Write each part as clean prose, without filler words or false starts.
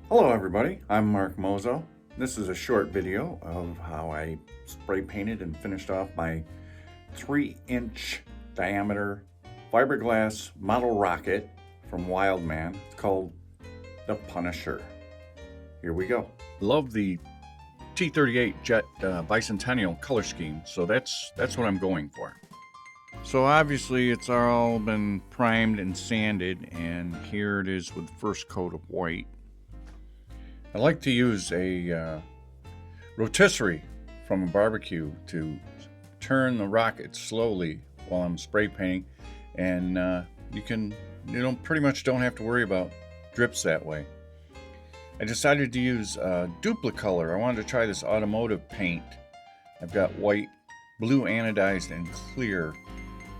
Hello everybody, I'm Mark MOZO. This is a short video of how I spray painted and finished off my 3-inch diameter fiberglass model rocket from Wildman. It's called the Punisher. Here we go. Love the T-38 Jet Bicentennial color scheme, so that's what I'm going for. So obviously it's all been primed and sanded, and here it is with the first coat of white. I like to use a rotisserie from a barbecue to turn the rocket slowly while I'm spray painting, and you pretty much don't have to worry about drips that way. I decided to use Duplicolor. I wanted to try this automotive paint. I've got white, blue anodized, and clear,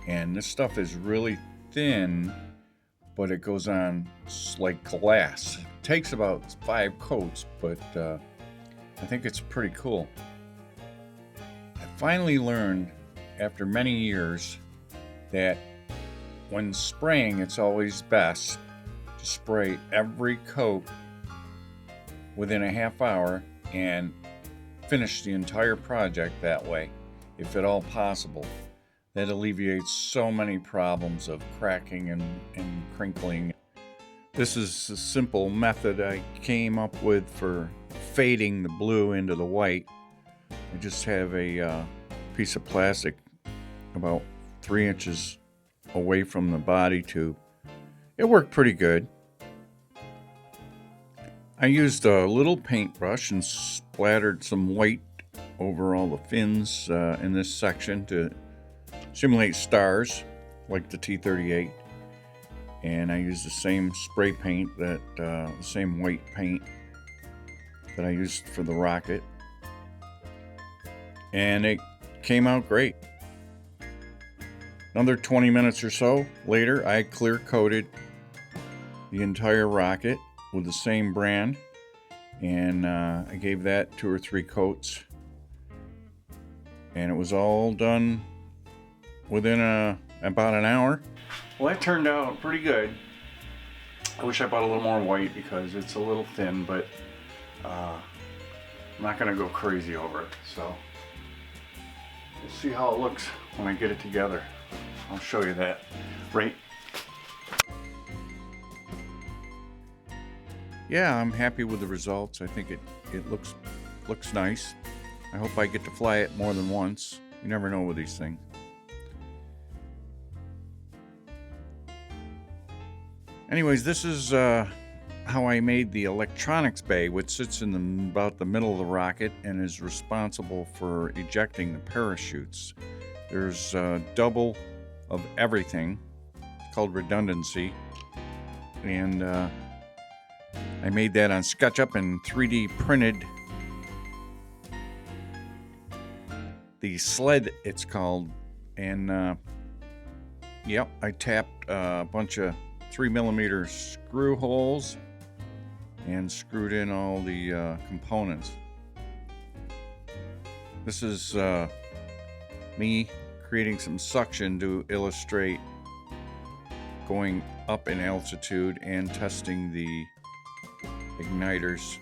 and this stuff is really thin, but it goes on like glass. It takes about 5 coats, but I think it's pretty cool. I finally learned after many years that when spraying, it's always best to spray every coat within a half hour and finish the entire project that way, if at all possible. That alleviates so many problems of cracking and crinkling. This is a simple method I came up with for fading the blue into the white. I just have a piece of plastic about 3 inches away from the body tube. It worked pretty good. I used a little paintbrush and splattered some white over all the fins in this section to simulate stars like the T-38, and I used the same spray paint, the same white paint that I used for the rocket, and it came out great. Another 20 minutes or so later, I clear coated the entire rocket with the same brand, and I gave that 2 or 3 coats, and it was all done within about an hour. Well, that turned out pretty good. I wish I bought a little more white because it's a little thin, but I'm not gonna go crazy over it. So we'll see how it looks when I get it together. I'll show you that. Right. Yeah, I'm happy with the results. I think it looks nice. I hope I get to fly it more than once. You never know with these things. Anyways, this is how I made the electronics bay, which sits in about the middle of the rocket and is responsible for ejecting the parachutes. There's double of everything. It's called redundancy. And I made that on SketchUp and 3D printed the sled, it's called. And yep, I tapped a bunch of 3mm screw holes and screwed in all the components. This is me creating some suction to illustrate going up in altitude and testing the igniters.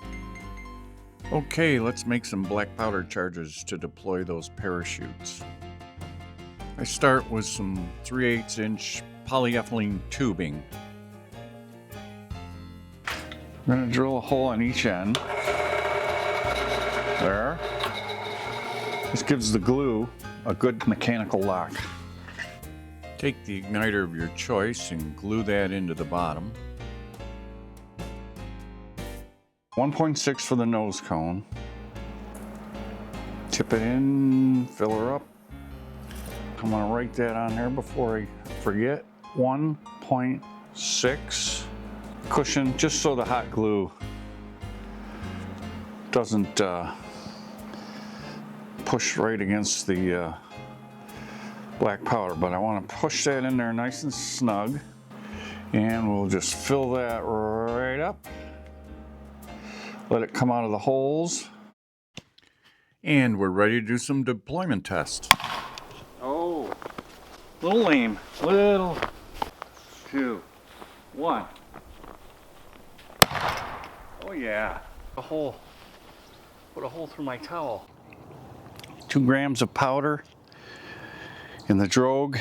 Okay, let's make some black powder charges to deploy those parachutes. I start with some 3/8 inch polyethylene tubing. I'm going to drill a hole on each end. There. This gives the glue a good mechanical lock. Take the igniter of your choice and glue that into the bottom. 1.6 for the nose cone. Tip it in, fill her up. I'm going to write that on there before I forget. 1.6 cushion, just so the hot glue doesn't push right against the black powder, but I want to push that in there nice and snug, and we'll just fill that right up. Let it come out of the holes, and we're ready to do some deployment tests. Oh, little lame, little 2, 1. Oh yeah. A hole. Put a hole through my towel. 2 grams of powder in the drogue,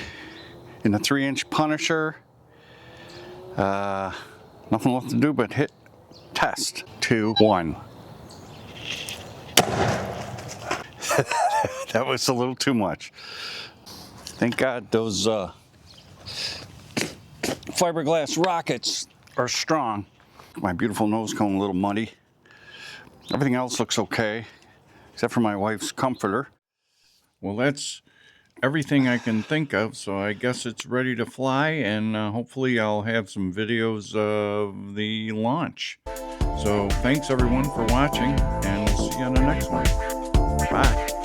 in the 3-inch Punisher. Nothing left to do but hit test. 2, 1. That was a little too much. Thank God those fiberglass rockets are strong. My beautiful nose cone a little muddy. Everything else looks okay, except for my wife's comforter. Well, that's everything I can think of, so I guess it's ready to fly, and hopefully I'll have some videos of the launch. So thanks everyone for watching, and we'll see you on the next one. Bye.